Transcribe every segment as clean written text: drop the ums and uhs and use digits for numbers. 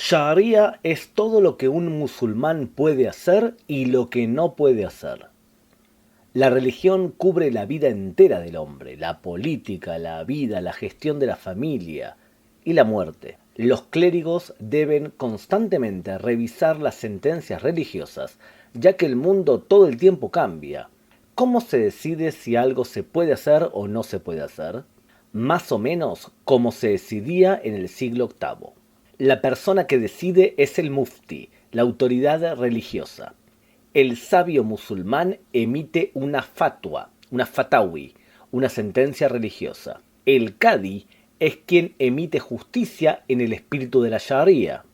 Sharia es todo lo que un musulmán puede hacer y lo que no puede hacer. La religión cubre la vida entera del hombre, la política, la vida, la gestión de la familia y la muerte. Los clérigos deben constantemente revisar las sentencias religiosas, ya que el mundo todo el tiempo cambia. ¿Cómo se decide si algo se puede hacer o no se puede hacer? Más o menos como se decidía en el siglo VIII. La persona que decide es el mufti, la autoridad religiosa. El sabio musulmán emite una fatwa, una fatawi, una sentencia religiosa. El cadi es quien emite justicia en el espíritu de la sharia.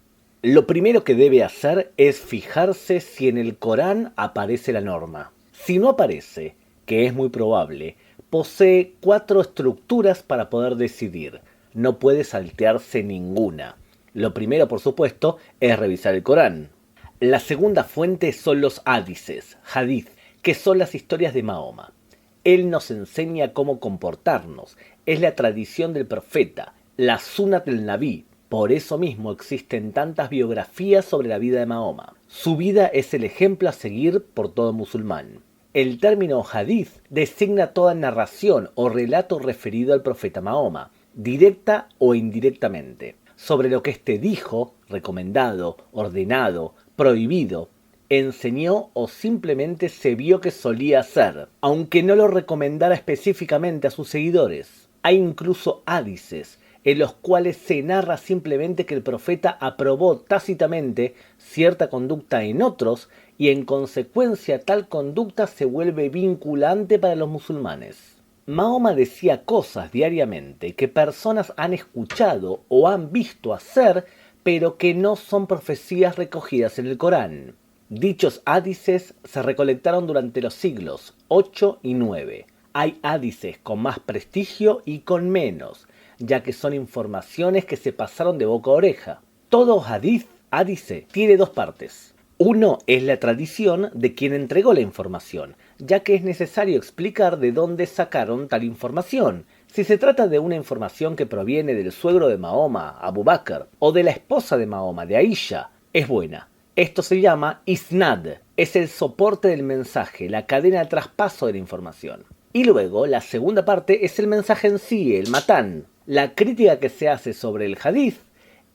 Lo primero que debe hacer es fijarse si en el Corán aparece la norma. Si no aparece, que es muy probable, posee 4 estructuras para poder decidir. No puede saltearse ninguna. Lo primero, por supuesto, es revisar el Corán. La segunda fuente son los hadices, hadith, que son las historias de Mahoma. Él nos enseña cómo comportarnos, es la tradición del profeta, la sunat del Nabí. Por eso mismo existen tantas biografías sobre la vida de Mahoma. Su vida es el ejemplo a seguir por todo musulmán. El término hadith designa toda narración o relato referido al profeta Mahoma, directa o indirectamente, sobre lo que éste dijo, recomendado, ordenado, prohibido, enseñó o simplemente se vio que solía hacer, aunque no lo recomendara específicamente a sus seguidores. Hay incluso hadices en los cuales se narra simplemente que el profeta aprobó tácitamente cierta conducta en otros y en consecuencia tal conducta se vuelve vinculante para los musulmanes. Mahoma decía cosas diariamente que personas han escuchado o han visto hacer, pero que no son profecías recogidas en el Corán. Dichos hadices se recolectaron durante los siglos 8 y 9. Hay hadices con más prestigio y con menos, ya que son informaciones que se pasaron de boca a oreja. Todo hadice, tiene 2 partes. Uno es la tradición de quien entregó la información, ya que es necesario explicar de dónde sacaron tal información. Si se trata de una información que proviene del suegro de Mahoma, Abu Bakr, o de la esposa de Mahoma, de Aisha, es buena. Esto se llama isnad, es el soporte del mensaje, la cadena de traspaso de la información. Y luego, la segunda parte es el mensaje en sí, el matán. La crítica que se hace sobre el hadith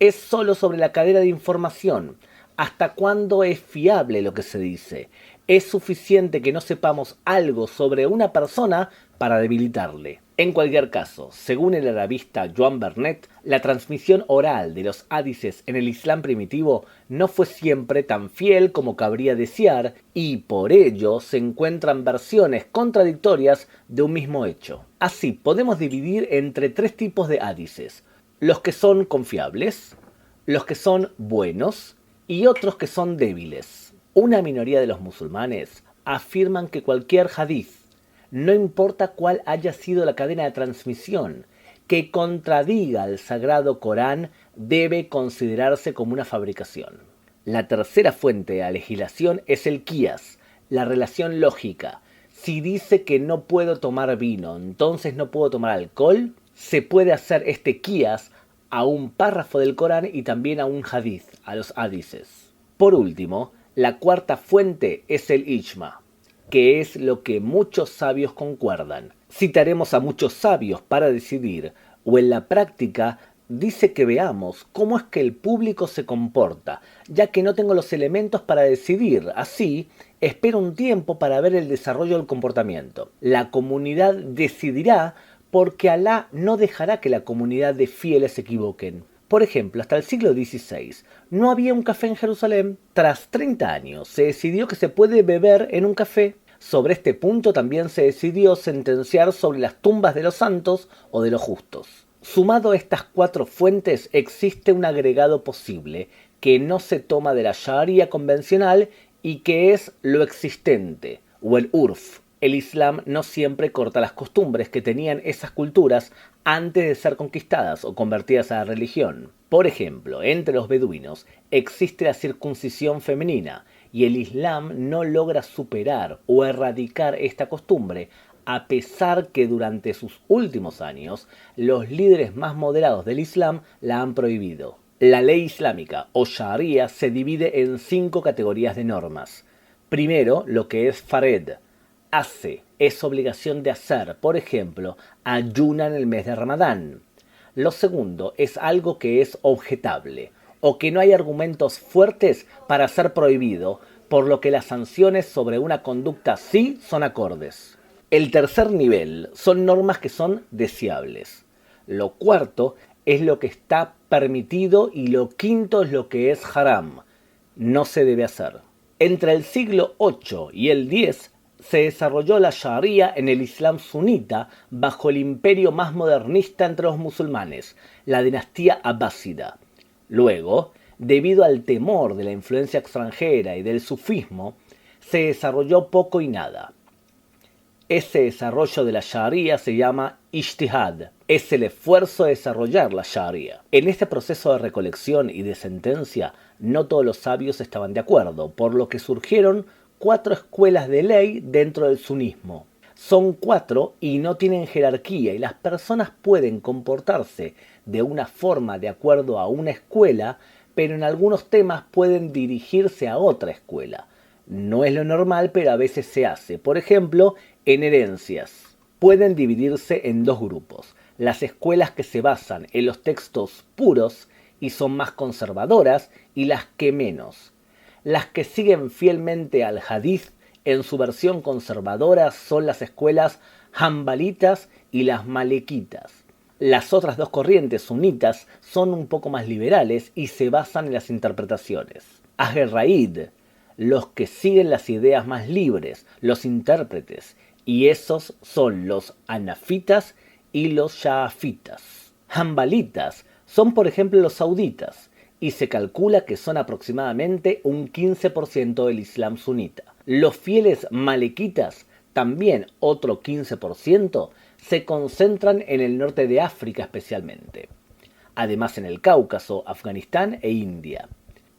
es solo sobre la cadena de información. ¿Hasta cuándo es fiable lo que se dice? Es suficiente que no sepamos algo sobre una persona para debilitarle. En cualquier caso, según el arabista Joan Bernet, la transmisión oral de los hadices en el Islam primitivo no fue siempre tan fiel como cabría desear y por ello se encuentran versiones contradictorias de un mismo hecho. Así, podemos dividir entre 3 tipos de hadices: los que son confiables, los que son buenos y otros que son débiles. Una minoría de los musulmanes afirman que cualquier hadith, no importa cuál haya sido la cadena de transmisión, que contradiga al sagrado Corán debe considerarse como una fabricación. La tercera fuente de la legislación es el qiyas, la relación lógica. Si dice que no puedo tomar vino, entonces no puedo tomar alcohol, se puede hacer este qiyas a un párrafo del Corán y también a un hadith, a los hadices. Por último, la cuarta fuente es el ijma, que es lo que muchos sabios concuerdan. Citaremos a muchos sabios para decidir, o en la práctica dice que veamos cómo es que el público se comporta, ya que no tengo los elementos para decidir. Así, espero un tiempo para ver el desarrollo del comportamiento. La comunidad decidirá porque Alá no dejará que la comunidad de fieles se equivoquen. Por ejemplo, hasta el siglo XVI no había un café en Jerusalén. Tras 30 años se decidió que se puede beber en un café. Sobre este punto también se decidió sentenciar sobre las tumbas de los santos o de los justos. Sumado a estas 4 fuentes existe un agregado posible que no se toma de la sharia convencional y que es lo existente, o el urf. El Islam no siempre corta las costumbres que tenían esas culturas antes de ser conquistadas o convertidas a la religión. Por ejemplo, entre los beduinos existe la circuncisión femenina y el Islam no logra superar o erradicar esta costumbre, a pesar que durante sus últimos años los líderes más moderados del Islam la han prohibido. La ley islámica o sharia se divide en 5 categorías de normas. Primero, lo que es fared, hace, es obligación de hacer, por ejemplo, ayuna en el mes de Ramadán. Lo segundo es algo que es objetable, o que no hay argumentos fuertes para ser prohibido, por lo que las sanciones sobre una conducta sí son acordes. El tercer nivel son normas que son deseables. Lo cuarto es lo que está permitido y lo quinto es lo que es haram, no se debe hacer. Entre el siglo VIII y el X se desarrolló la Sharia en el Islam sunita bajo el imperio más modernista entre los musulmanes, la dinastía abbásida. Luego, debido al temor de la influencia extranjera y del sufismo, se desarrolló poco y nada. Ese desarrollo de la Sharia se llama ijtihad, es el esfuerzo de desarrollar la Sharia. En este proceso de recolección y de sentencia, no todos los sabios estaban de acuerdo, por lo que surgieron 4 escuelas de ley dentro del sunismo. Son 4 y no tienen jerarquía y las personas pueden comportarse de una forma de acuerdo a una escuela, pero en algunos temas pueden dirigirse a otra escuela. No es lo normal, pero a veces se hace. Por ejemplo, en herencias. Pueden dividirse en 2 grupos. Las escuelas que se basan en los textos puros y son más conservadoras y las que menos. Las que siguen fielmente al hadith en su versión conservadora son las escuelas hanbalitas y las malequitas. Las otras 2 corrientes sunitas son un poco más liberales y se basan en las interpretaciones. Ahl-Raid, los que siguen las ideas más libres, los intérpretes, y esos son los hanafitas y los shaafitas. Hanbalitas son por ejemplo los sauditas, y se calcula que son aproximadamente un 15% del Islam sunita. Los fieles malequitas, también otro 15%, se concentran en el norte de África especialmente. Además en el Cáucaso, Afganistán e India.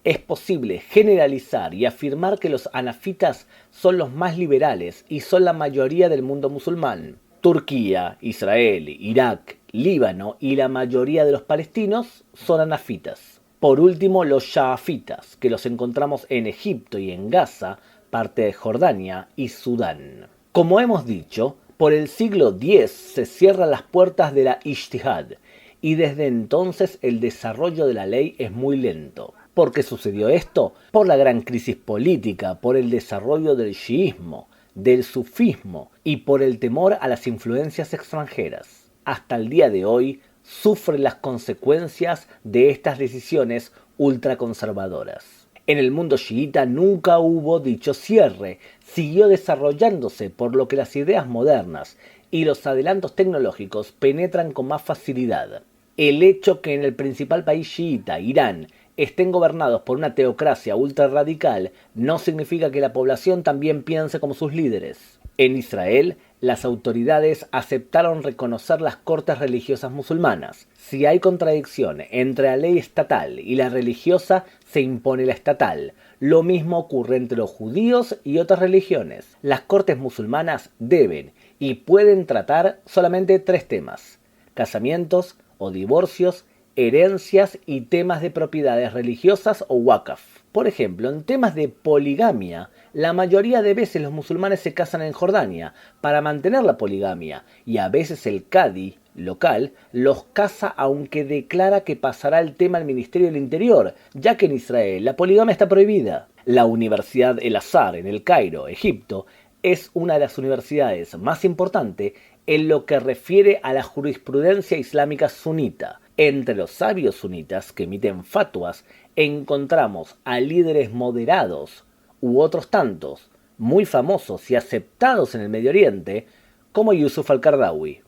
Es posible generalizar y afirmar que los hanafitas son los más liberales y son la mayoría del mundo musulmán. Turquía, Israel, Irak, Líbano y la mayoría de los palestinos son hanafitas. Por último, los shaafitas, que los encontramos en Egipto y en Gaza, parte de Jordania y Sudán. Como hemos dicho, por el siglo X se cierran las puertas de la ijtihad y desde entonces el desarrollo de la ley es muy lento. ¿Por qué sucedió esto? Por la gran crisis política, por el desarrollo del chiismo, del sufismo y por el temor a las influencias extranjeras. Hasta el día de hoy sufre las consecuencias de estas decisiones ultraconservadoras. En el mundo chiita nunca hubo dicho cierre, siguió desarrollándose por lo que las ideas modernas y los adelantos tecnológicos penetran con más facilidad. El hecho que en el principal país chiita, Irán, estén gobernados por una teocracia ultra radical no significa que la población también piense como sus líderes. En Israel, las autoridades aceptaron reconocer las cortes religiosas musulmanas. Si hay contradicción entre la ley estatal y la religiosa, se impone la estatal. Lo mismo ocurre entre los judíos y otras religiones. Las cortes musulmanas deben y pueden tratar solamente 3 temas: casamientos o divorcios, herencias y temas de propiedades religiosas o waqf. Por ejemplo, en temas de poligamia, la mayoría de veces los musulmanes se casan en Jordania para mantener la poligamia y a veces el Qadi local los casa aunque declara que pasará el tema al Ministerio del Interior, ya que en Israel la poligamia está prohibida. La Universidad El Azhar en El Cairo, Egipto, es una de las universidades más importantes en lo que refiere a la jurisprudencia islámica sunita. Entre los sabios sunitas que emiten fatwas encontramos a líderes moderados u otros tantos, muy famosos y aceptados en el Medio Oriente, como Yusuf al-Qaradawi.